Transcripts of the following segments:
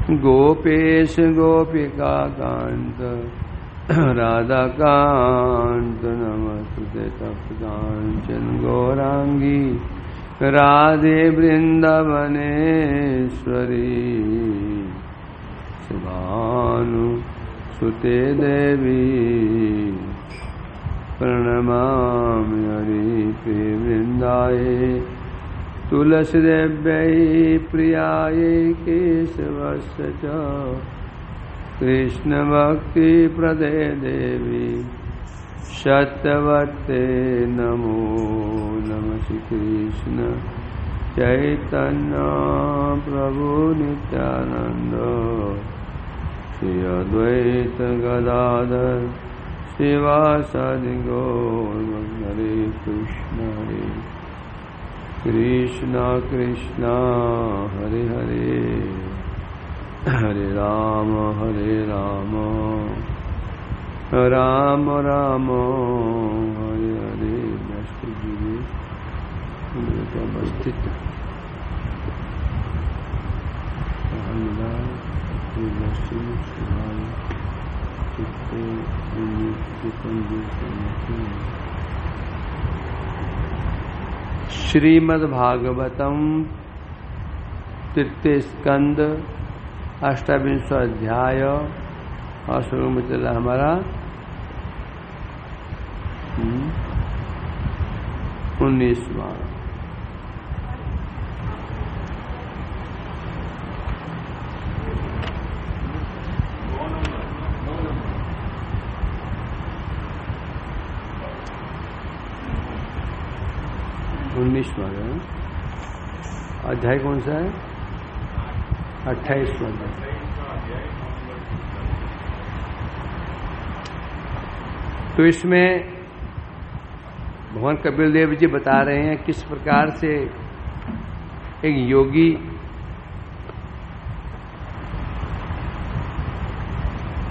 गोपेश गोपिका कांत राधा कांत नमस्ते तप्तकांचन गौरांगी राधे वृंदावनेश्वरी सुभानु सुते देवी प्रणमामि हरिप्रिय वृंदाये तुलसीदेव्यै प्रियायै केशवस्य च कृष्णभक्तिप्रदे देवी सत्यवते नमो नमः श्री कृष्ण चैतन्य प्रभु नित्यानंद श्री अद्वैत गदाधर शिवासादि गौर हरे कृष्ण कृष्ण हरे हरे हरे राम राम राम हरे हरे। अवस्थित श्रीमद्भागवतम तृतीय स्कंद 28वां अध्याय और शुरू में चला हमारा 19वां। अध्याय कौन सा है? 28वां अध्याय। तो इसमें भगवान कपिल देव जी बता रहे हैं किस प्रकार से एक योगी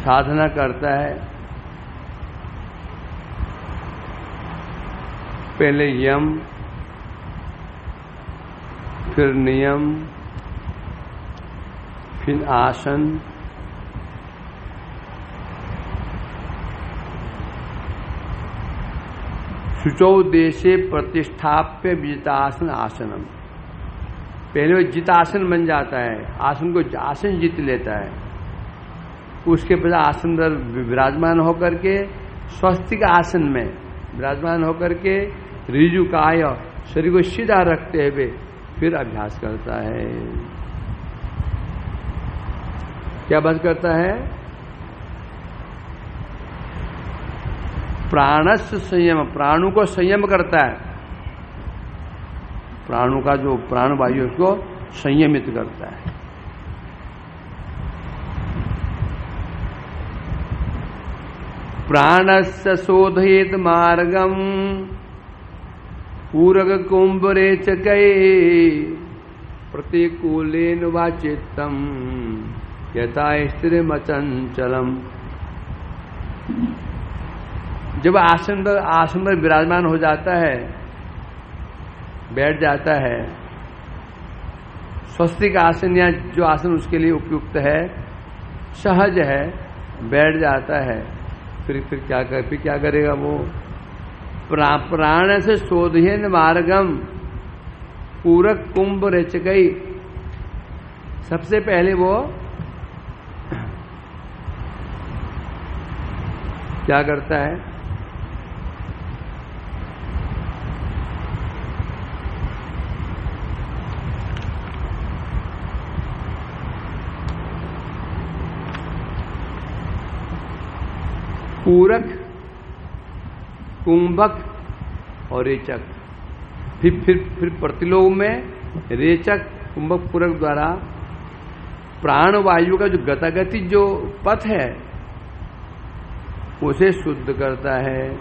साधना करता है। पहले यम, फिर नियम, फिर आसन, शुचौ देशे प्रतिष्ठाप्य विजितासन आसनम। पहले वो जितासन बन जाता है, आसन को आसन जीत लेता है। उसके बाद आसन पर विराजमान होकर के स्वस्तिक आसन में विराजमान होकर के ऋजु काय शरीर को सीधा रखते हुए फिर अभ्यास करता है। क्या बात करता है? प्राणस्य संयम, प्राणों को संयम करता है। प्राणों का जो प्राणवायु उसको संयमित करता है। प्राणस्य शोधयेत मार्गम पूरक कुंभरेचकै प्रतिकूलेन वा चित्तम यथा स्थिरमचंचलम। जब आसन पर विराजमान हो जाता है, बैठ जाता है, स्वस्तिक आसन या जो आसन उसके लिए उपयुक्त है, सहज है, बैठ जाता है। फिर क्या करेगा वो? प्राण से शोधयेन मार्गम पूरक कुंभ रेचकै। सबसे पहले वो क्या करता है? पूरक, कुंभक और रेचक। फिर प्रतिलोम में रेचक, कुंभक, पूरक द्वारा प्राणवायु का जो गतागति जो पथ है उसे शुद्ध करता है,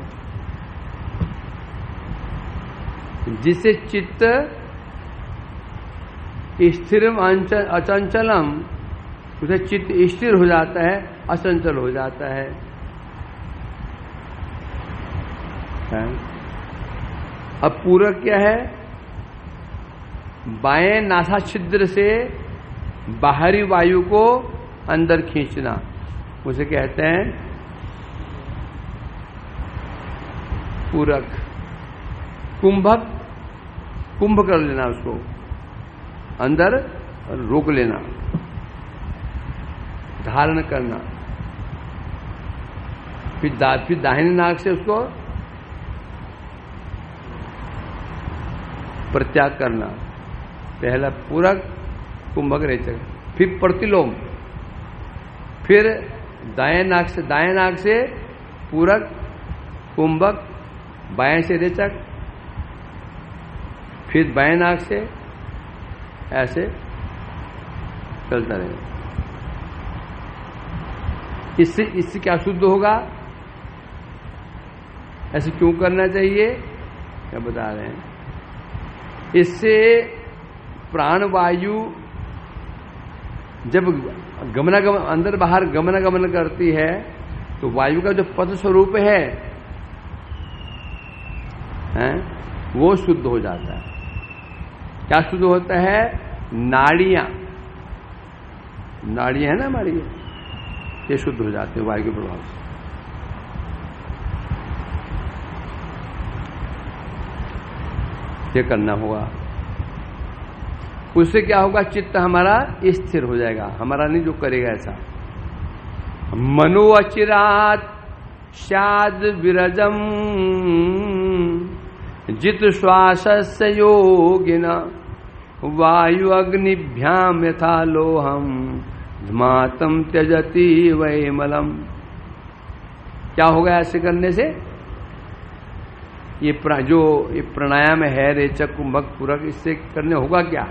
जिससे चित्त स्थिरम अचंचलम, उसे चित्त स्थिर हो जाता है, अचंचल हो जाता है। अब पूरक क्या है? बाएं नासा छिद्र से बाहरी वायु को अंदर खींचना, उसे कहते हैं पूरक। कुंभक, कुंभ कर लेना, उसको अंदर रोक लेना, धारण करना। फिर दाहिने नाक से उसको प्रत्याग करना। पहला पूरक, कुंभक, रेचक। फिर प्रतिलोम, फिर दाएं नाक से पूरक, कुंभक, बाएं से रेचक, फिर बाएं नाक से, ऐसे चलता रहेगा। इससे क्या शुद्ध होगा? ऐसे क्यों करना चाहिए, क्या बता रहे हैं। इससे प्राणवायु जब गमनागमन, अंदर बाहर गमनागमन करती है, तो वायु का जो पद स्वरूप है वो शुद्ध हो जाता है। क्या शुद्ध होता है? नाड़ियां है ना हमारी, ये शुद्ध हो जाते हैं वायु के प्रभाव से। ये करना होगा, उससे क्या होगा? चित्त हमारा स्थिर हो जाएगा, हमारा नहीं जो करेगा ऐसा। मनो अचिरात शाद विरजम जित श्वासस्य योगिना वायु अग्निभ्याम यथा लोहम धमातम त्यजति वैमलम। क्या होगा ऐसे करने से? ये प्राणायाम है, रेचक, कुंभक, पूरक, इससे करने होगा क्या?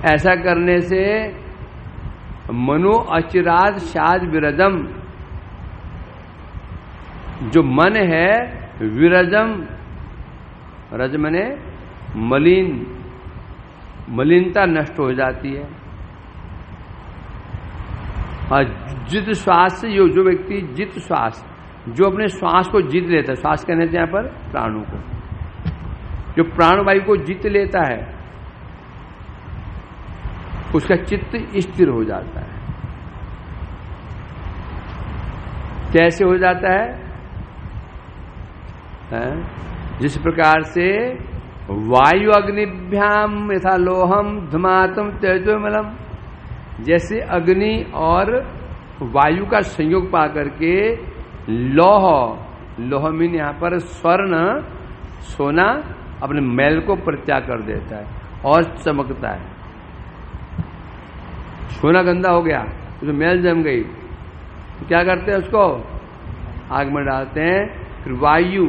ऐसा करने से मनो अचिराद शाद विरजम, जो मन है, विरजम, रज मने मलिनता नष्ट हो जाती है। और जित श्वास से जो व्यक्ति जित श्वास, जो अपने श्वास को जीत लेता है, श्वास कहने से यहाँ पर प्राणों को, जो प्राणवायु को जीत लेता है, उसका चित्त स्थिर हो जाता है। कैसे हो जाता है? जिस प्रकार से वायु अग्निभ्याम यथा लोहम धमातम त्यजोमलम, जैसे अग्नि और वायु का संयोग पा करके लोह मीन यहां पर स्वर्ण, सोना, अपने मैल को प्रत्याग कर देता है और चमकता है। सोना गंदा हो गया, उसमें मैल जम गई, तो क्या करते हैं? उसको आग में डालते हैं। फिर वायु,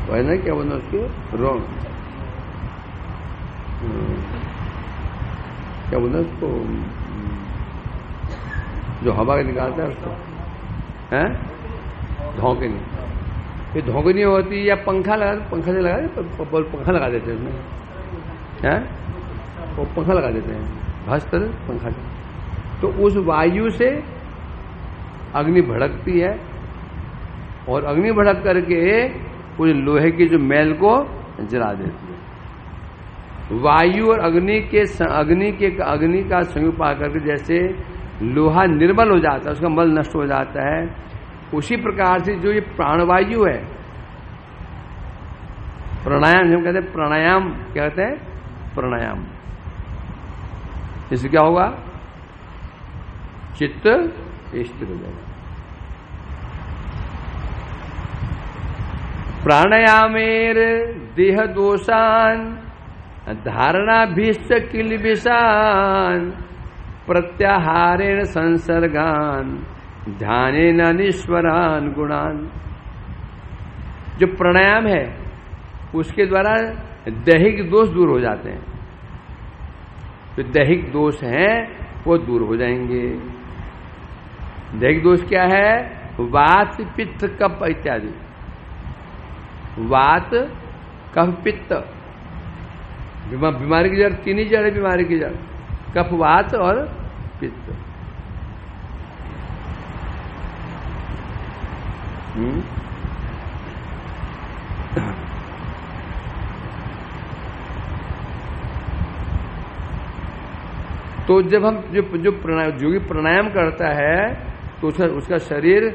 वही ना, क्या बोलना उसकी, रोम, क्या बोलना उसको, जो हवा निकालता है उसको, हैं, धौंकनी। ये धौंकनी होती है, या पंखा से लगा देते हैं उसमें, हैं, वो पंखा लगा देते हैं, भास्कर पंखा से। तो उस वायु से अग्नि भड़कती है, और अग्नि भड़क करके उस लोहे की जो मैल को जला देती है। वायु और अग्नि का संयोग पा करके जैसे लोहा निर्मल हो जाता है, उसका मल नष्ट हो जाता है, उसी प्रकार से जो ये प्राणवायु है, प्राणायाम हम कहते हैं, प्राणायाम क्या कहते हैं? प्राणायाम। इससे क्या होगा? चित्त स्थिर हो जाएगा। प्राणायामेर देह दोषान धारणाभीष्ट किलबिषान प्रत्याहारेण संसर्गान ध्यानेन अनीश्वरान गुणान। जो प्राणायाम है उसके द्वारा दैहिक दोष दूर हो जाते हैं, जो दैहिक दोष हैं वो दूर हो जाएंगे। दैहिक दोष क्या है? वात, पित्त, कफ इत्यादि। वात, कफ, पित्त, बीमारी की जड़ तीन ही जड़ है बीमारी की जड़, कफ, वात और पित्त। तो जब हम जो प्राणायाम करता है तो उसका शरीर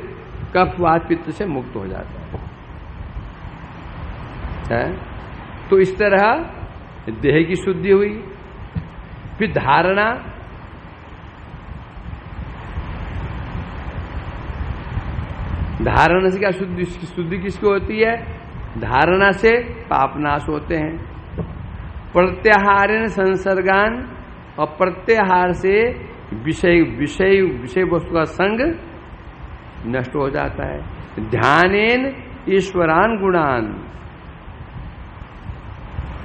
कफ वात पित्त से मुक्त हो जाता है। तो इस तरह देह की शुद्धि हुई। फिर धारणा, धारणा से क्या शुद्धि किसको होती है? धारणा से पापनाश होते हैं। प्रत्याहारेण संसर्गान, और प्रत्याहार से विषय विषय विषय वस्तु का संग नष्ट हो जाता है। ध्यानेन ईश्वरान गुणान,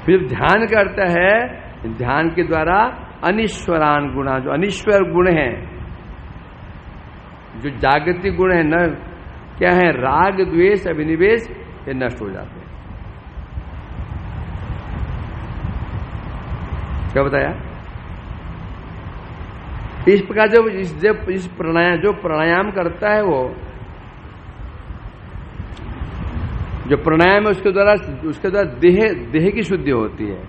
फिर ध्यान करता है, ध्यान के द्वारा अनिश्वरान गुणा, जो अनिश्वर गुण है, जो जागतिक गुण है, न क्या है, राग द्वेष अभिनिवेश, ये नष्ट हो जाते हैं। क्या बताया? इस प्रकार जब इस प्राणायाम करता है, वो जो प्राणायाम है उसके द्वारा देह की शुद्धि होती है।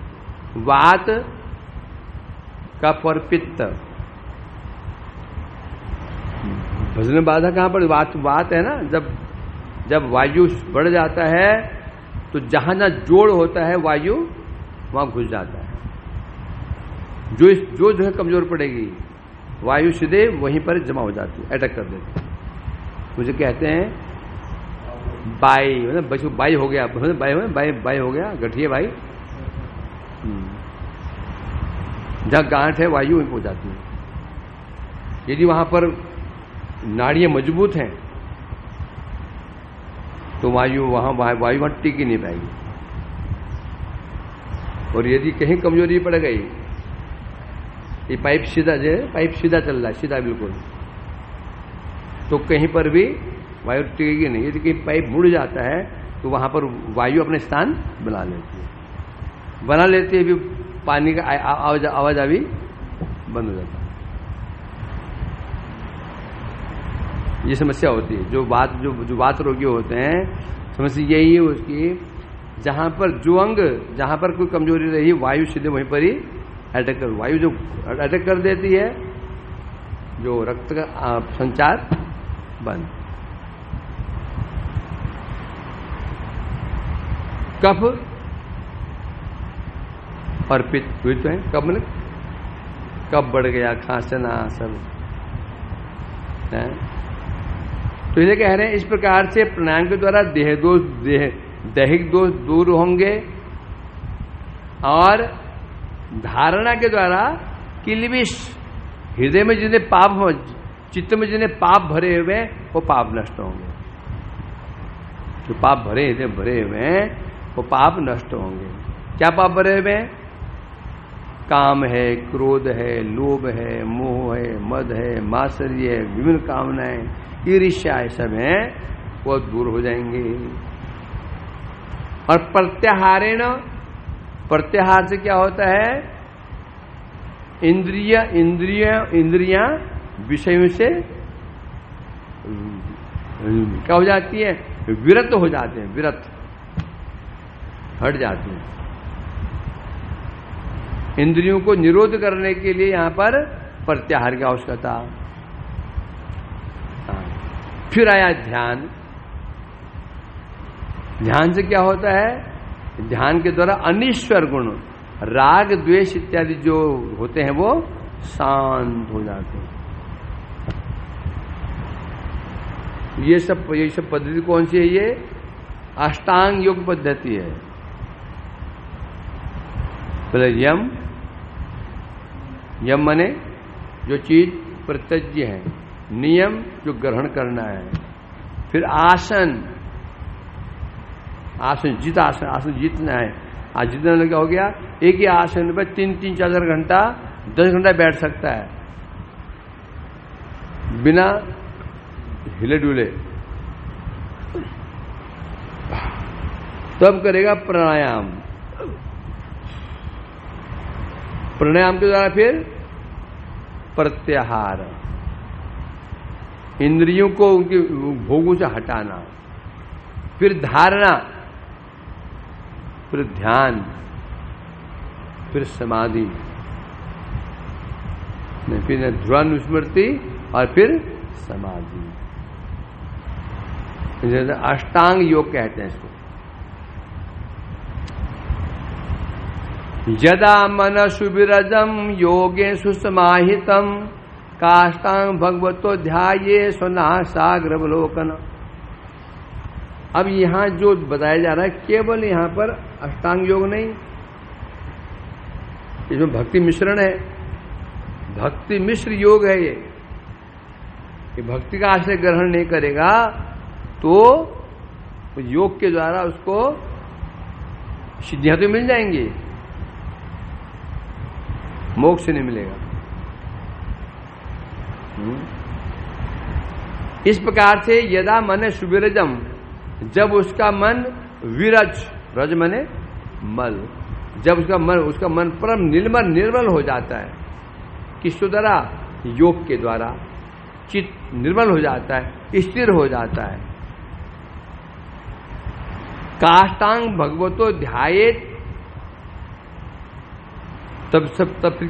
वात, कफ और पित्त। भजन बाधा कहां पर? वात है ना, जब वायु बढ़ जाता है तो जहां जोड़ होता है वायु, वहां घुस जाता है। जो है कमजोर पड़ेगी, वायु सीधे वहीं पर जमा हो जाती है, अटैक कर देती है। मुझे कहते हैं बाई, मतलब बाई हो गया, बाई हो गया, गठिए बाई। जहां गांठ है वायु वहीं पहुंच जाती है। यदि वहां पर नाड़ियां मजबूत हैं तो वायु वहां टिक ही नहीं पाएगी। और यदि कहीं कमजोरी पड़ गई, ये पाइप सीधा चल रहा है, सीधा बिल्कुल, तो कहीं पर भी वायु टिकेगी नहीं। यदि कहीं पाइप मुड़ जाता है तो वहां पर वायु अपने स्थान बना लेती है, भी पानी का आवाज भी बंद हो जाता है। ये समस्या होती है। जो बात रोगी होते हैं, समस्या यही है उसकी, जहां पर जो अंग, जहां पर कोई कमजोरी रही, वायु सीधे वहीं पर ही अटैक कर, वायु जो अटैक कर देती है, जो रक्त का संचार बंद। कफ और पित्त हुई तो है। कब बढ़ गया, खांसना सब है। तो ये कह रहे हैं, इस प्रकार से प्राणायाम के द्वारा दैहिक दोष दूर होंगे, और धारणा के द्वारा किलबिश, हृदय में जिन्हें पाप, चित्त में जिन्हें पाप भरे हुए वो पाप नष्ट होंगे। जो पाप हृदय भरे हुए हैं वो पाप नष्ट होंगे। क्या पाप भरे हुए हैं? काम है, क्रोध है, लोभ है, मोह है, मद है, मात्सर्य है, विभिन्न कामनाएं, ईर्ष्या सब है, वो दूर हो जाएंगे। और प्रत्याहारेण, प्रत्याहार से क्या होता है? इंद्रियां विषयों से क्या हो जाती है? विरत हो जाते हैं, विरत हट जाते हैं। इंद्रियों को निरोध करने के लिए यहां पर प्रत्याहार की आवश्यकता। फिर आया ध्यान। ध्यान से क्या होता है? ध्यान के द्वारा अनिश्वर गुण, राग द्वेष इत्यादि जो होते हैं वो शांत हो जाते हैं। ये सब पद्धति कौन सी है? ये अष्टांग योग पद्धति है। पहले यम माने जो चीज प्रत्यज्य है, नियम जो ग्रहण करना है, फिर आसन, जित आसन जीतना है। आज जितना लगा हो गया, एक ही आसन पर 3-3, 4 घंटा, 10 घंटा बैठ सकता है बिना हिले डुले। तब करेगा प्राणायाम। प्राणायाम के द्वारा फिर प्रत्याहार, इंद्रियों को उनके भोगों से हटाना, फिर धारणा, फिर ध्यान, फिर समाधि, फिर ध्रुवानुस्मृति और फिर समाधि। अष्टांग योग कहते हैं इसको। यदा मनसु विरजम योगे सुसमाहितम काष्टांग भगवतो ध्याये स्वनासाग्रवलोकन। अब यहां जो बताया जा रहा है केवल यहां पर अष्टांग योग नहीं, इसमें भक्ति मिश्रण है, भक्ति मिश्र योग है ये। भक्ति का आश्रय ग्रहण नहीं करेगा तो योग के द्वारा उसको सिद्धियां तो मिल जाएंगी, मोक्ष नहीं मिलेगा। इस प्रकार से यदा मन सुविरजम, जब उसका मन विरज, रज मने मल, जब उसका मन परम निर्मल हो जाता है, किसके द्वारा? योग के द्वारा। चित्त निर्मल हो जाता है, स्थिर हो जाता है। काष्टांग भगवतो ध्यायेत, तब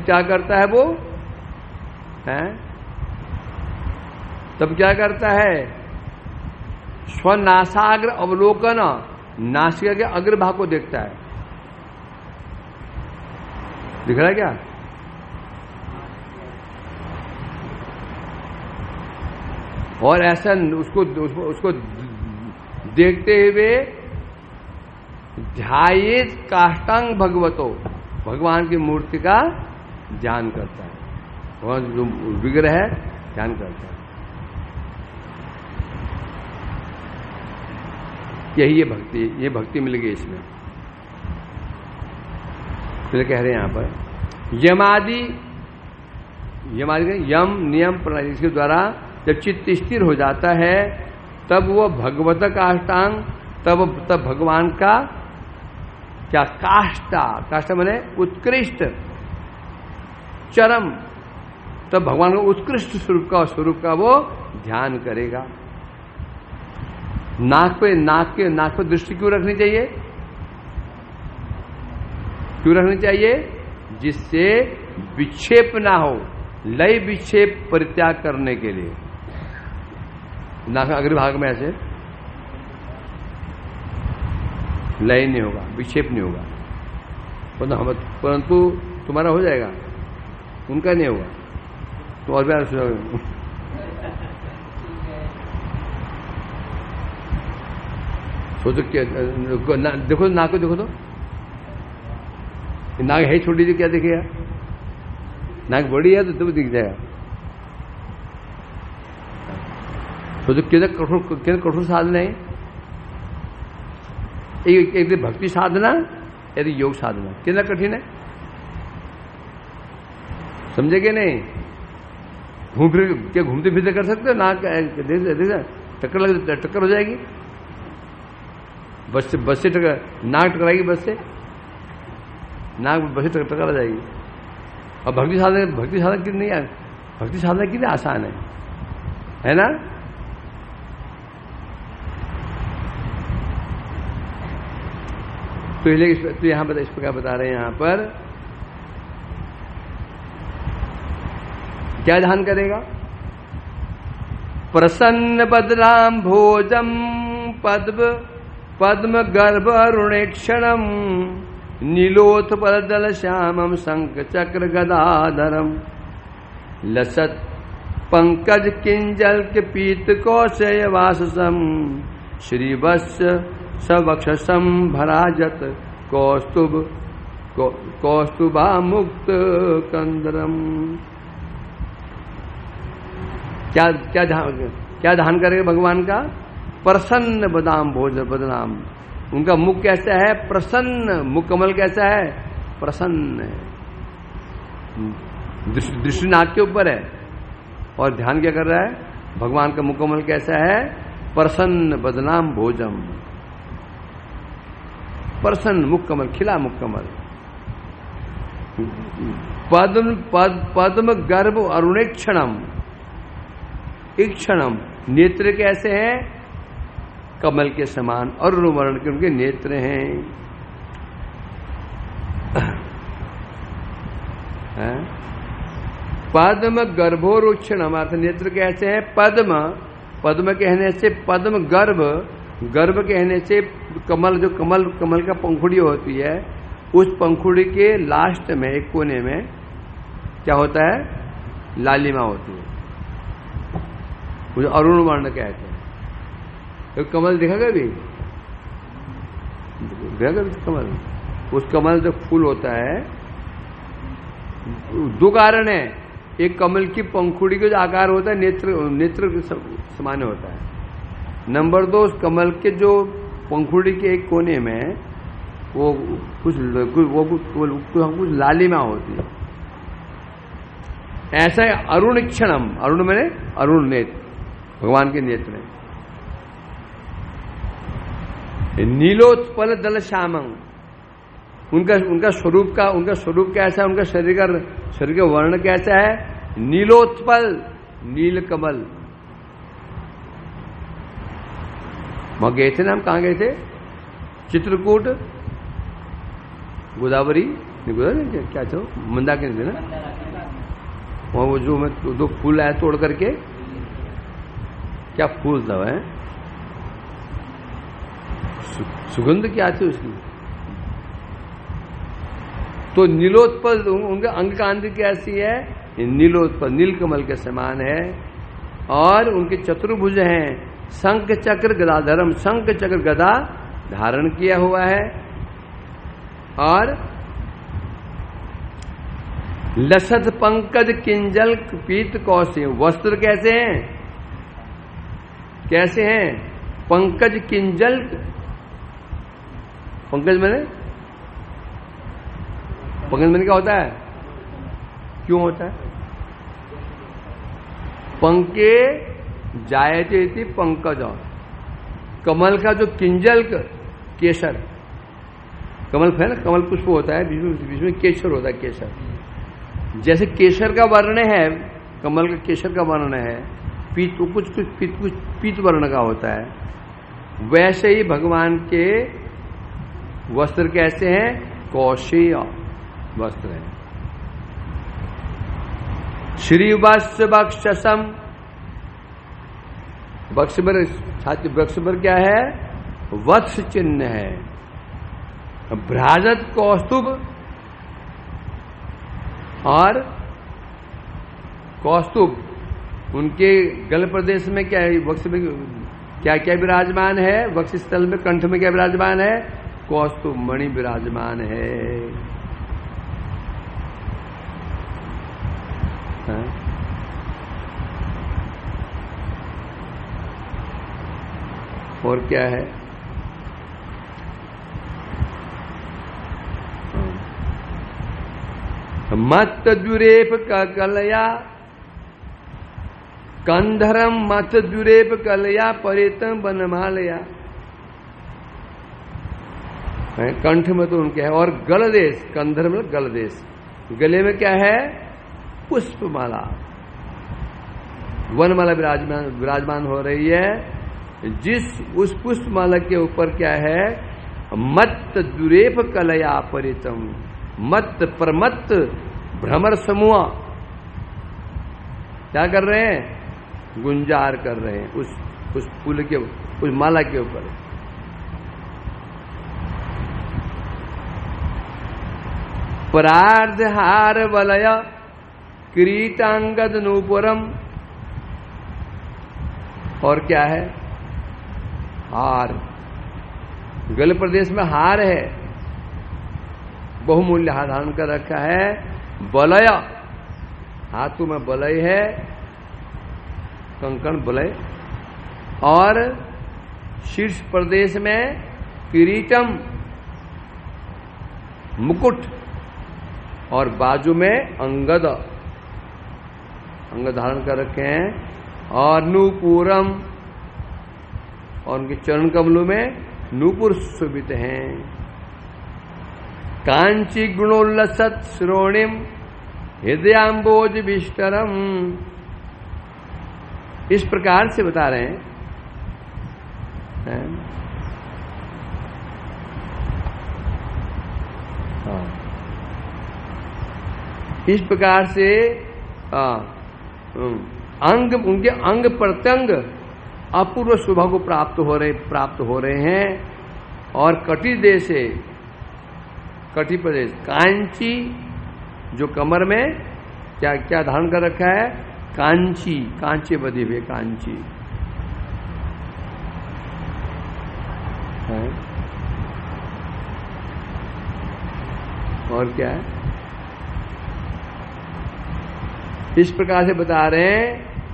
क्या करता है वो है? तब क्या करता है? स्वनासाग्र अवलोकन, नासिका के अग्रभाग को देखता है। दिख रहा है क्या? और ऐसा उसको देखते हुए ध्यायेत काष्टांग भगवतो, भगवान की मूर्ति का ध्यान करता है, भगवान जो विग्रह है ध्यान करता है। यही ये भक्ति मिल गई इसमें। फिर कह रहे हैं यहां पर यमादि यम नियम प्रणाली, इसके द्वारा जब चित्त स्थिर हो जाता है तब वो भगवत काष्टांग, तब भगवान का क्या? काष्टा माने उत्कृष्ट, चरम, तब भगवान का उत्कृष्ट स्वरूप का वो ध्यान करेगा। नाक पे दृष्टि क्यों रखनी चाहिए? क्यों रखनी चाहिए? जिससे विक्षेप ना हो, लय विक्षेप परित्याग करने के लिए। नाक अग्रभाग में ऐसे लय नहीं होगा, विक्षेप नहीं होगा, परंतु तुम्हारा हो जाएगा, उनका नहीं होगा। तो और भी सोचो क्या, देखो नाक को, देखो तो नाक है छोटी सी, क्या दिखेगा? नाक बड़ी है तो दिख जाएगा। सोचो कितना कठोर साधना है। एक भक्ति साधना, यदि योग साधना कितना कठिन है, समझे कि नहीं? घूमते फिरते कर सकते हो? नाक टक्कर हो जाएगी, बस से नाक टकराएगी, बस से टक्कर आ जाएगी। और भक्ति साधना कितनी है? भक्ति साधना कितनी आसान है ना? तो यहां इस प्रकार बता रहे हैं यहां पर क्या ध्यान करेगा? प्रसन्न बदनाम भोजम पद्म गर्भ अरुणेक्षणम नीलोथ पदल श्यामम शंख चक्र गदाधरम लसत पंकज किंजल के पीत कौशय वाससम श्रीवत्स सवक्षसम भराजत कौस्तुभा मुक्त कंदरम। क्या ध्यान करेगा भगवान का? प्रसन्न बदाम बदनाम, उनका मुख कैसा है? प्रसन्न, मुख कमल कैसा है? प्रसन्न है। दृष्टि नाक के ऊपर है और ध्यान क्या कर रहा है? भगवान का मुख कमल कैसा है? प्रसन्न बदनाम भोजम, प्रसन्न मुख कमल, खिला मुख कमल। पद्म गर्भ अरुणेक्षणम, इक्षणम, नेत्र कैसे हैं? कमल के समान, अरुण वर्ण के उनके नेत्र हैं। पद्म गर्भोरुक्षणम, अर्थ नेत्र कैसे है? पद्म, पद्म कहने से पद्म गर्भ, गर्भ कहने से कमल, जो कमल का पंखुड़ी होती है, उस पंखुड़ी के लास्ट में एक कोने में क्या होता है? लालिमा होती है, मुझे अरुण वर्ण कहते हैं। तो कमल देखा कभी? देखा कभी कमल? उस कमल जो फूल होता है, दो कारण है। एक कमल की पंखुड़ी का जो आकार होता है नेत्र के समान होता है। नंबर 2, उस कमल के जो पंखुड़ी के एक कोने में वो कुछ लालिमा होती है। ऐसा है अरुण क्षणम, अरुण मैंने अरुण नेत्र, भगवान के नेत्र हैं। नीलोत्पल दल श्यामंग, उनका स्वरूप कैसा है? उनका शरीर का वर्ण कैसा है? नीलोत्पल, नील कमल। वहां गए थे ना, हम कहां गए थे? चित्रकूट, गोदावरी, क्या था? मंदाकिनी थे ना? वहां वो जो मैं दो फूल आया तोड़ करके, क्या फूल था वह? सुगंध क्या थी उसकी? तो नीलोत्पल, उनका अंग कांति कैसी है? नीलोत्पल, नीलकमल के समान है। और उनके चतुर्भुज हैं, शंख चक्र गदाधरम, शंख चक्र गदा धारण किया हुआ है। और लसत पंकज किंजल पीत कौशे, वस्त्र कैसे हैं? कैसे हैं? पंकज किंजल, पंकज मैंने क्या होता है? क्यों होता है? पंके जायते थी पंकज, कमल का जो किंजल केसर, कमल है ना, कमल पुष्प होता है, बीच में केसर होता है, केसर। जैसे केसर का वर्ण है, कमल का केसर का वर्ण है, कुछ पीत वर्ण का होता है, वैसे ही भगवान के वस्त्र कैसे हैं? कौशेय वस्त्र है। श्री वत्स बक्षसम, वक्ष पर क्या है? वत्स चिन्ह है। भ्राजत कौस्तुभ, और कौस्तुभ उनके गल प्रदेश में क्या है? वक्ष में क्या क्या विराजमान है? वक्ष स्थल में कंठ में क्या विराजमान है? कौस्तुभ मणि विराजमान है। और क्या है? मत द्युरेप कलया कंधरम, मत द्युरेप कलया परितम वनमालया। कंठ में तो उनके है। और गलदेश, कंधर में गलदेश, गले में क्या है? पुष्पमाला, वनमाला विराजमान हो रही है। उस पुष्पमाला के ऊपर क्या है? मत दुरेप कलया परितम, मत परमत भ्रमर समूह क्या कर रहे हैं? गुंजार कर रहे हैं उस फूल के, उस माला के ऊपर। परार्ध हार वलय किरीटांगद नूपुरम, और क्या है? हार, गल प्रदेश में हार है, बहुमूल्य हार धारण कर रखा है। वलय, हाथों में वलय है, कंकण वलय, और शीर्ष प्रदेश में किरीटम मुकुट, और बाजू में अंगद, अंग धारण कर रखे हैं। और नूपुरम, और उनके चरण कमलों में नूपुर शोभित हैं। कांची गुणोल्लसत श्रोणिम हृदयांबोज विष्टरम, इस प्रकार से बता रहे हैं। इस प्रकार से अंग, उनके अंग प्रत्यंग अपूर्व शोभा को प्राप्त हो रहे हैं। और कटी देश से, कटी प्रदेश, कांची, जो कमर में क्या क्या धारण कर रखा है, कांची, कांचे बधी हुए कांची है। और क्या है, इस प्रकार से बता रहे हैं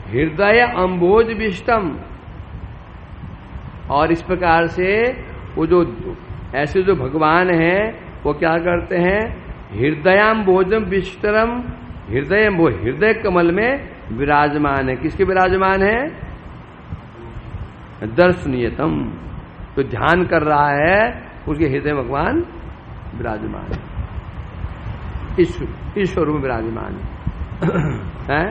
हृदय अम्भोज विष्टम। और इस प्रकार से वो जो ऐसे जो भगवान हैं वो क्या करते हैं, हृदयाम्भोजम विष्टरम, हृदय कमल में विराजमान है। किसके विराजमान है, दर्शनीयतम, तो ध्यान कर रहा है उसके हृदय भगवान विराजमान है, ईश्वर में विराजमान है।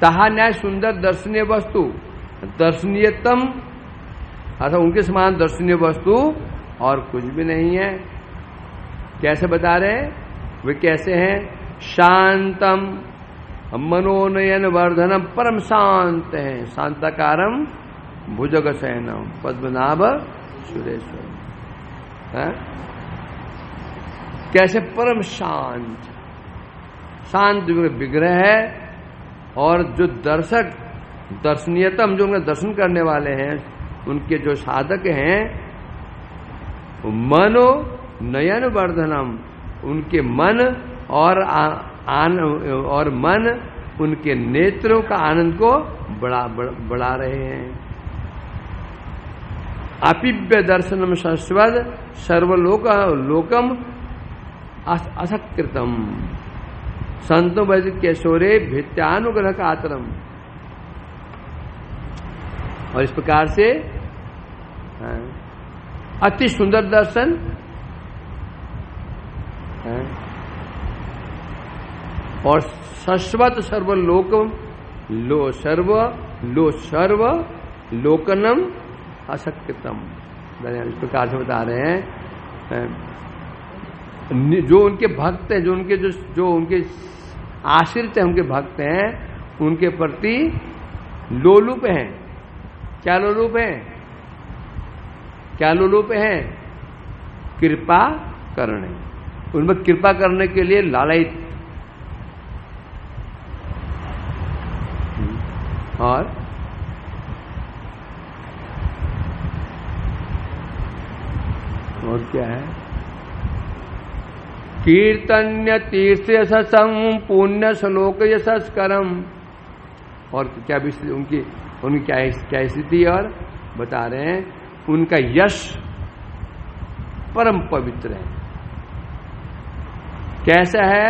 तहा न्याय सुंदर दर्शनीय वस्तु, दर्शनीयतम अर्थात उनके समान दर्शनीय वस्तु और कुछ भी नहीं है। कैसे बता रहे हैं, वे कैसे हैं, शांतम मनोनयन वर्धनम, परम शांत है, शांताकारम भुजग शयनम पद्मनाभ सुरेश्वर। कैसे परम शांत, शांत विग्रह है। और जो दर्शक, दर्शनीयतम, जो उनका दर्शन करने वाले हैं, उनके जो साधक हैं, मनो नयन वर्धनम, उनके मन और मन उनके नेत्रों का आनंद को बढ़ा रहे हैं। अपिव्य दर्शनम शश्वत सर्वलोकम असत्कृतम संतो वैदिक केशोरे भित्यानुग्रह कातरम। और इस प्रकार से अति सुंदर दर्शन, और शश्वत सर्वलोकम सर्व लोकनम असक्तम। इस प्रकार से बता रहे हैं जो उनके भक्त हैं, जो उनके आश्रित हैं, उनके भक्त हैं, उनके प्रति लोलुप हैं। क्या लोलुप हैं, क्या लोलुप हैं, कृपा करने, उनमें कृपा करने के लिए लालयित। और क्या है, कीर्तन्य तीर्थ यशसं पुण्य श्लोक यशस्करम। और क्या उनकी क्या स्थिति, और बता रहे हैं उनका यश परम पवित्र है। कैसा है,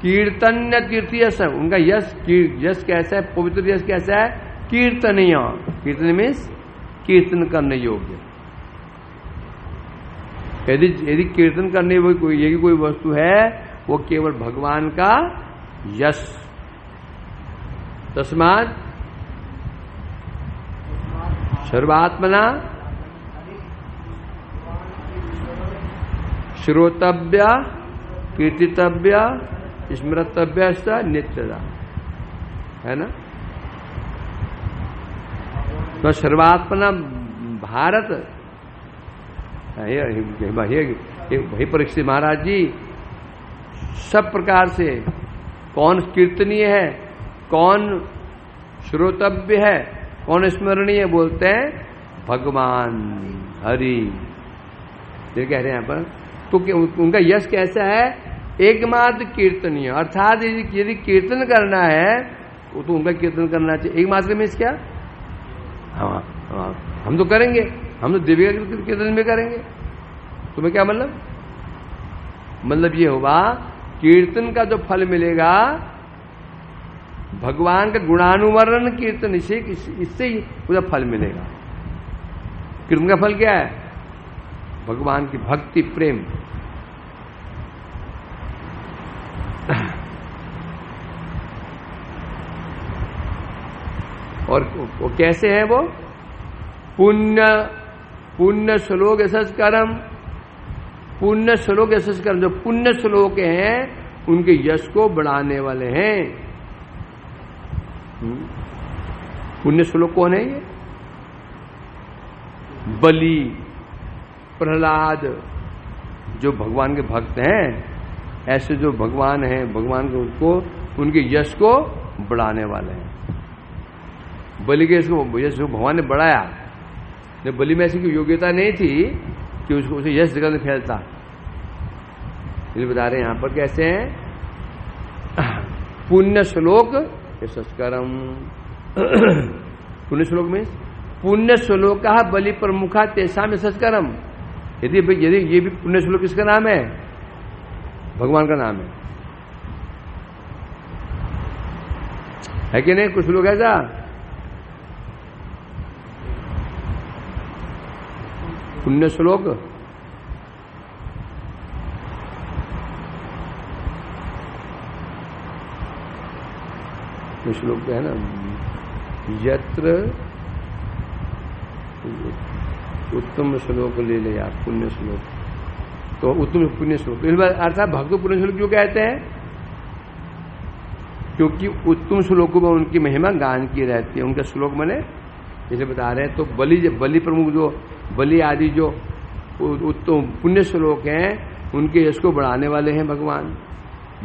कीर्तन्य तीर्थ यश, उनका यश कैसा है, पवित्र यश कैसा है, कीर्तनीय, कीर्तन मीन्स कीर्तन करने योग्य। यदि कीर्तन करने यदि कोई वस्तु है, वो केवल भगवान का यश। तस्मात् सर्वात्मना श्रोतव्य कीर्तितव्य स्मृतव्य नित्यदा, है ना। तो सर्वात्मना भारत, भाई परीक्षित महाराज जी, सब प्रकार से कौन कीर्तनीय है, कौन श्रोतव्य है, कौन स्मरणीय, बोलते हैं भगवान हरि। ये कह रहे हैं यहाँ पर। तो उनका यश कैसा है, एकमात्र कीर्तनीय, अर्थात यदि कीर्तन करना है तो उनका कीर्तन करना चाहिए। एकमात्र मीन्स क्या, हाँ हम तो करेंगे, हम तो दिव्य कीर्तन भी करेंगे। तुम्हें क्या मतलब, मतलब ये होगा कीर्तन का जो फल मिलेगा, भगवान का गुणानुवर्णन कीर्तन, इससे ही पूरा फल मिलेगा। कीर्तन का फल क्या है, भगवान की भक्ति प्रेम। और वो कैसे है, वो पुण्य श्लोक यशस्करम, पुण्य श्लोक यशस्करम, जो पुण्य श्लोक हैं उनके यश को बढ़ाने वाले हैं। पुण्य श्लोक कौन है ये? बलि, प्रहलाद, जो भगवान के भक्त हैं, ऐसे जो भगवान हैं, भगवान को उनको उनके यश को बढ़ाने वाले हैं। बलि के यश को भगवान ने बढ़ाया। बलि में ऐसी कोई योग्यता नहीं थी कि उसको उसे यश जगह में फैलता। इसलिए बता रहे हैं यहां पर कैसे हैं, पुण्य श्लोक यशस्करम। पुण्य श्लोक में पुण्य श्लोक बलि प्रमुखा तेषा में यशस्करम। यदि ये भी पुण्य श्लोक किसका नाम है? भगवान का नाम है कि नहीं? कुछ लोग ऐसा पुण्य श्लोक श्लोक है ना, यत्र उत्तम श्लोक ले ले यार, पुण्य श्लोक। तो उत्तम पुण्य श्लोक अर्थात भक्त पुण्य श्लोक क्यों कहते हैं? क्योंकि उत्तम श्लोकों में उनकी महिमा गान की रहती है। उनका श्लोक मैंने जैसे बता रहे हैं। तो बलि प्रमुख जो बलि आदि जो उत्तम पुण्य श्लोक हैं, उनके यश को बढ़ाने वाले हैं भगवान,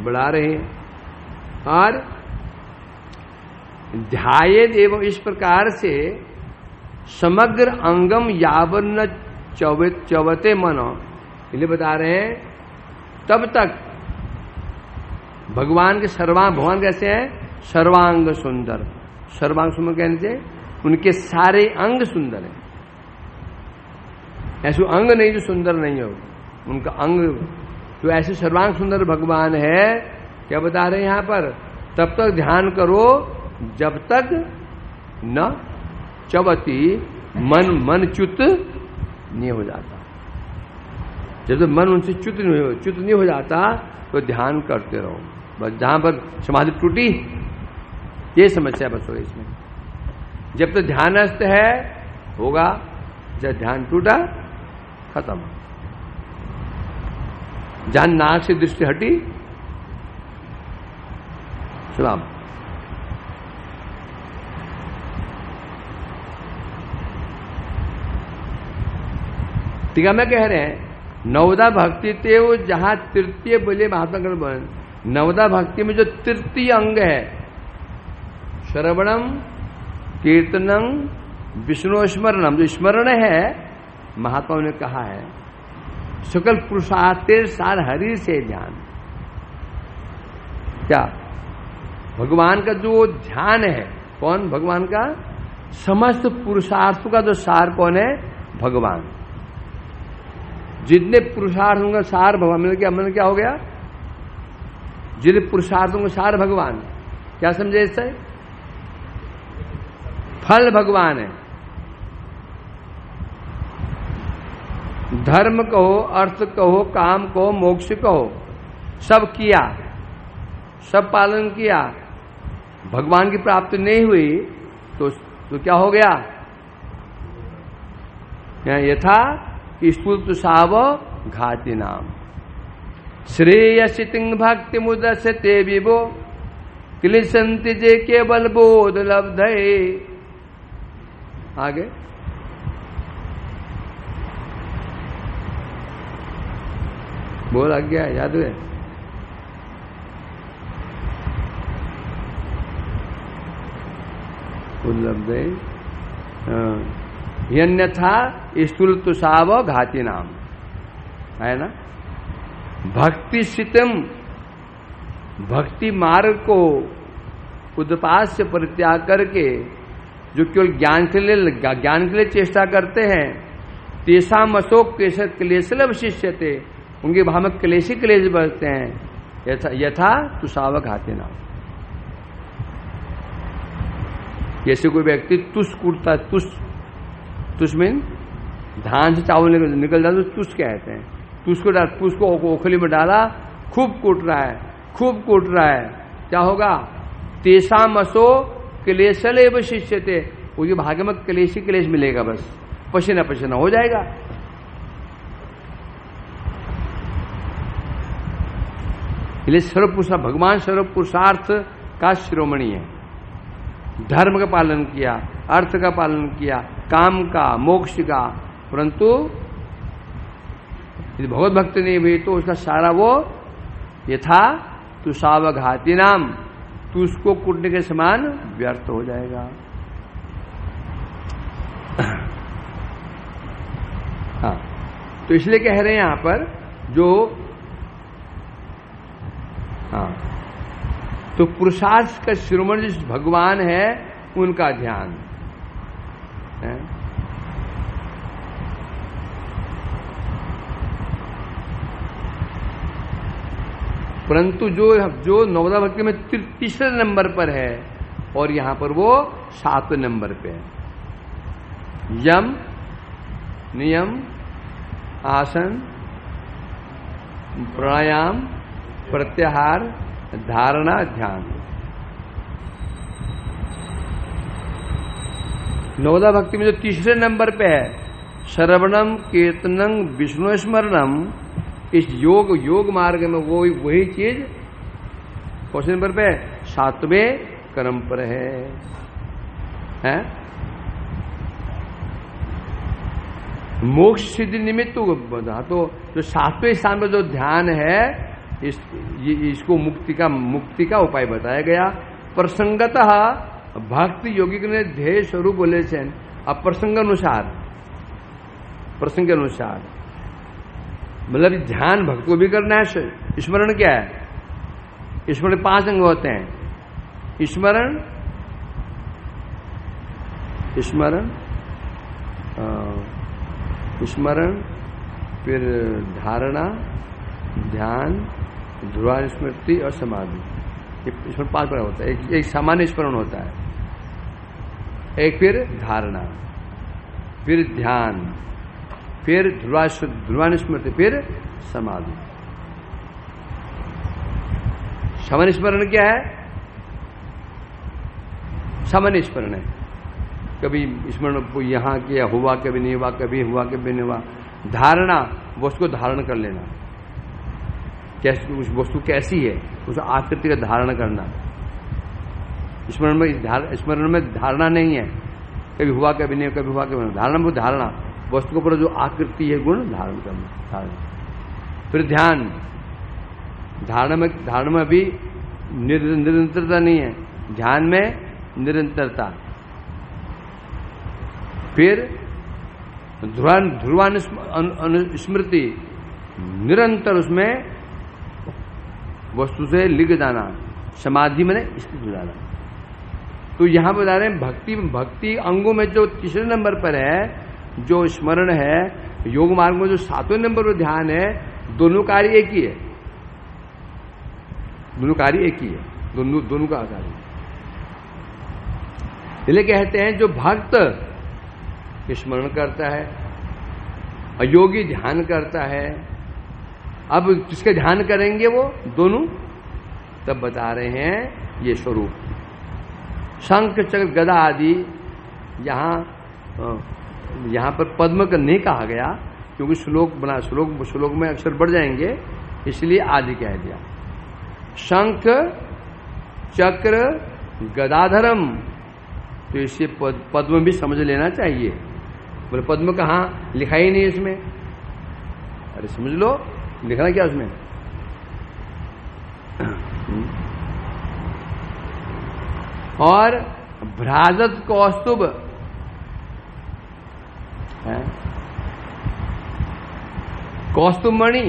बढ़ा रहे हैं। और ध्यायेद एवं इस प्रकार से समग्र अंगम यावन्न चवते मनो, इसलिए बता रहे हैं तब तक भगवान के भगवान कैसे हैं? सर्वांग सुंदर। सर्वांग सुंदर कहने से उनके सारे अंग सुंदर हैं। ऐसे अंग नहीं जो सुंदर नहीं हो, उनका अंग तो ऐसे सर्वांग सुंदर भगवान है। क्या बता रहे हैं यहां पर? तब तक ध्यान करो जब तक न चवती मन च्युत नहीं हो जाता। जब तक मन उनसे च्युत नहीं हो जाता तो ध्यान करते रहो। बस जहां पर समाधि टूटी, ये समस्या बस हो इसमें। जब तक ध्यानस्थ है होगा, जब ध्यान टूटा खत्म। जहां नाक से दृष्टि हटी, सलाम। टीका में कह रहे हैं नवदा भक्ति ते वो जहां तृतीय बोले महात्मा गण, नवदा भक्ति में जो तृतीय अंग है, श्रवणम कीर्तनम विष्णु स्मरणम, जो स्मरण है, महात्माओं ने कहा है सकल पुरुषार्थे सार हरि से ध्यान। क्या भगवान का जो ध्यान है, कौन? भगवान का समस्त पुरुषार्थों का जो सार कौन है? भगवान। जितने पुरुषार्थ होंगे सार भगवान। मैंने क्या हो गया? जितने पुरुषार्थों का सार भगवान। क्या समझे इससे? फल भगवान है। धर्म कहो, अर्थ कहो, काम कहो, मोक्ष कहो, सब किया, सब पालन किया, भगवान की प्राप्ति नहीं हुई तो क्या हो गया? यथा स्थूल तुषाव घाति नाम श्रेयसितिंग भक्ति मुदस्य ते विभो क्लिशंति जे केवल बोध लब्धे। आगे बोल आ गया, याद है? लब्धे अन्यथा स्थूल तुषाव घाति नाम है ना। भक्ति सितम, भक्ति मार्ग को उद्पाद से परित्याग करके जो केवल ज्ञान के लिए चेष्टा करते हैं, तेषाम अशोक क्लेशल अवशिष्यते, उनके भाव में क्लेश बढ़ते हैं। यथा तुषाव घाति नाम। जैसे कोई व्यक्ति तुष कूटता है, तुष में धान से चावल निकल जाता तो तुष कहते हैं। तुष को ओखली में डाला, खूब कूट रहा है, क्या होगा? तेषाम असो क्लेशल एवं शिष्यते, उसके भाग्य में क्लेश मिलेगा, बस पसीना पसीना हो जाएगा। इसलिए सर्व पुरुषार्थ, भगवान सर्व पुरुषार्थ का शिरोमणि है। धर्म का पालन किया, अर्थ का पालन किया, काम का, मोक्ष का, परंतु यदि भगवत भक्ति नहीं हुई तो उसका सारा वो यथा तुषावघाती नाम, तो उसको कूटने के समान व्यर्थ हो जाएगा। हाँ, तो इसलिए कह रहे हैं यहां पर जो, हाँ, तो पुरुषार्थ का शिरोमणि जिस भगवान है उनका ध्यान है। परंतु जो नवदा भक्ति में तीसरे नंबर पर है और यहां पर वो 7वें नंबर पे है। यम, नियम, आसन, प्राणायाम, प्रत्याहार, धारणा, ध्यान। नवदा भक्ति में जो तीसरे नंबर पे है, श्रवणम, कीर्तनम, विष्णु स्मरणम, इस योग मार्ग में वो वही चीज कौन से नंबर पे? 7वें क्रम पर है? मोक्ष सिद्धि निमित्त तो जो 7वें स्थान पर जो ध्यान है, इसको मुक्ति का उपाय बताया गया। प्रसंगतः भक्ति योगिक ने ध्येय स्वरूप बोले थे। अब प्रसंग अनुसार मतलब ध्यान भक्त को भी करना है। स्मरण क्या है? स्मरण 5 अंग होते हैं। स्मरण, फिर धारणा, ध्यान, ध्रुवा स्मृति और समाधि। स्मरण 5 प्रकार होता है। एक सामान्य स्मरण होता है, एक फिर धारणा, फिर ध्यान, फिर ध्रुवा स्मृति, फिर समाधि। सामान्य स्मरण क्या है? सामान्य स्मरण है, कभी स्मरण यहां किया, हुआ कभी नहीं हुआ, कभी हुआ कभी नहीं हुआ। धारणा, वस्तु को धारण कर लेना, कैसी उस वस्तु कैसी है उस आकृति का धारण करना। स्मरण में धारणा नहीं है, कभी हुआ कभी नहीं, कभी हुआ कभी नहीं। धारणा में धारणा, वस्तु के ऊपर जो आकृति है गुण धारण करना। फिर ध्यान, धारणा में भी निरंतरता नहीं है, ध्यान में निरंतरता। फिर ध्रुवा स्मृति, निरंतर उसमें वस्तु से लिग जाना। समाधि में स्थित हो जाना। तो यहां बता रहे हैं भक्ति अंगों में जो तीसरे नंबर पर है जो स्मरण है, योग मार्ग में जो 7वें नंबर पर ध्यान है, दोनों कार्य एक ही है। दोनों कार्य एक ही है, दोनों का कार्य। इसलिए कहते हैं जो भक्त स्मरण करता है और योगी ध्यान करता है। अब किसके ध्यान करेंगे वो दोनों? तब बता रहे हैं ये स्वरूप। शंख, चक्र, गदा आदि यहां पर पद्म का नहीं कहा गया क्योंकि श्लोक में अक्षर बढ़ जाएंगे, इसलिए आदि कह दिया। शंख, चक्र, गदाधरम, तो इसे पद्म भी समझ लेना चाहिए। बोले पद्म कहाँ? लिखा ही नहीं इसमें। अरे समझ लो, लिखना क्या उसमें? और भ्राजत कौस्तुभ है, कौस्तुभ मणि,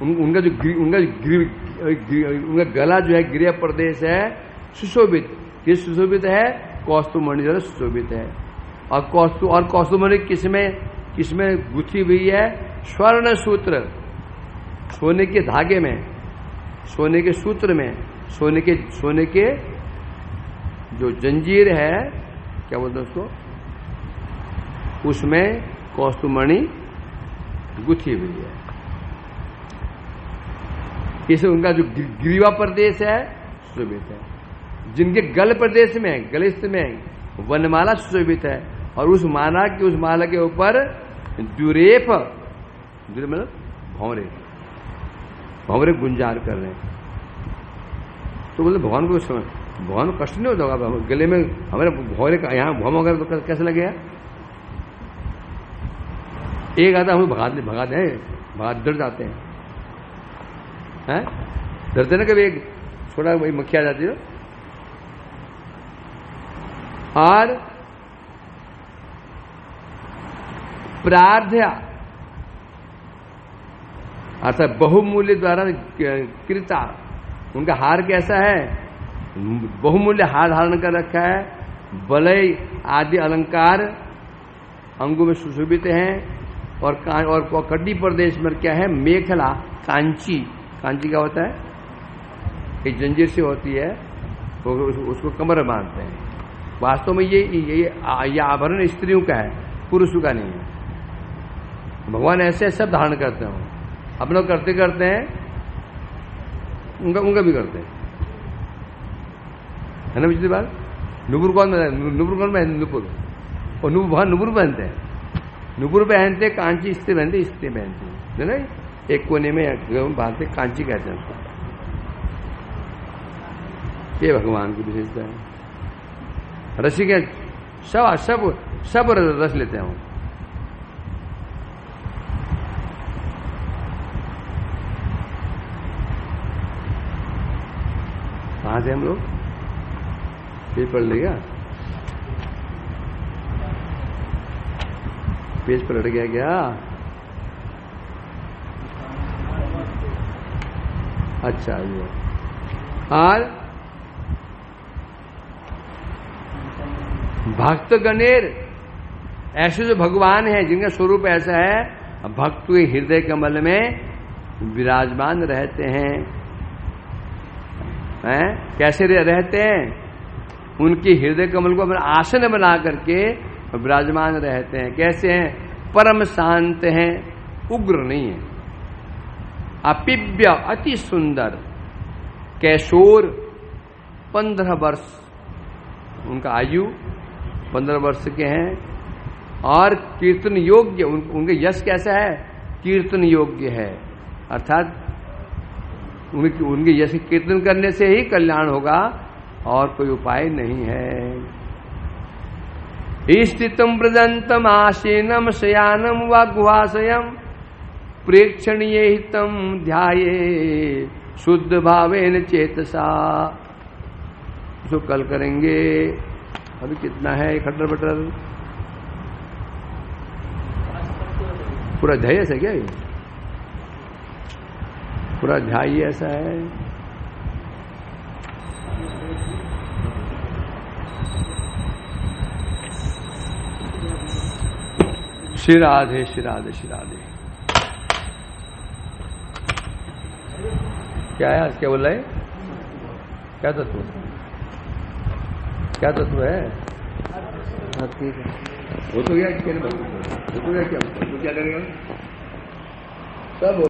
उनका गला जो है गिरिया प्रदेश है सुशोभित। किस सुशोभित है? कौस्तुभ मणि जरा सुशोभित है। और कौस्तुभ मणि किसमें गुथी हुई है? स्वर्ण सूत्र, सोने के धागे में, सोने के सूत्र में, सोने के जो जंजीर है, क्या बोलते हैं उसको, उसमें कौस्तुभ मणि गुथी हुई है। इसे उनका जो ग्रीवा प्रदेश है सुशोभित है। जिनके गल प्रदेश में, गलिस्थ में वनमाला सुशोभित है और उस माला के ऊपर द्युरेफ, मतलब भौरे, भंवरे गुंजार कर रहे हैं। तो बोले भगवान को कष्ट नहीं होता होगा, गले में हमारे भौरे का यहाँ भौम वगैरह तो कैसे लगेगा? एक आता हम भगा डर जाते हैं, डरते ना कभी एक छोटा वही मक्खी आ जाती है। और प्रार्थया अर्थात बहुमूल्य द्वारा कृता, उनका हार कैसा है? बहुमूल्य हार धारण कर रखा है, वलय आदि अलंकार अंगों में सुशोभित हैं, और कड्डी प्रदेश में क्या है? मेखला, कांची। कांची क्या होता है? एक जंजीर से होती है, उसको कमर में बांधते हैं। वास्तव में ये आभरण स्त्रियों का है, पुरुषों का नहीं है। भगवान ऐसे सब धारण करते हैं, अपना करते करते हैं, उनका भी करते हैं, है ना? पिछली बार नुपुर कौन में नुपुर, और नुपुर पहनते हैं, नुपुर पहनते, कांची स्त्री पहनते, स्त्री पहनते है ना? एक कोने में बांधते, कांची कहते हैं उसको। ये भगवान की विशेषता है। रसी के सब रस लेते हैं वो। कहां से हम लोग पेज पढ़ लेगा? पेज पर लट गया क्या? अच्छा, ये और भक्त गणेर, ऐसे जो भगवान है जिनका स्वरूप ऐसा है, भक्त के हृदय कमल में विराजमान रहते हैं। कैसे रहते हैं? उनके हृदय कमल को अपना आसन बना करके विराजमान रहते हैं। कैसे हैं? परम शांत हैं, उग्र नहीं है। अपिव्य, अति सुंदर, कैशोर, 15 वर्ष उनका आयु 15 वर्ष के हैं, और कीर्तन योग्य, उनके यश कैसा है? कीर्तन योग्य है, अर्थात उनके यश कीर्तन करने से ही कल्याण होगा, और कोई उपाय नहीं है। स्थितम प्रदंतम आसीनम शयानम व गुहाशयम प्रेक्षणीय हितम ध्याये शुद्ध भावेन चेतसा। इसको कल करेंगे। अभी कितना है खटर बटर? पूरा अध्याय ऐसा क्या है? पूरा अध्याय ऐसा है। श्री राधे श्री राधे श्री राधे। क्या है आज? क्या बोल रहे? क्या तत्व? क्या तत्व है? ठीक है, वो तो गया, वो तो गया, क्या करेगा सब।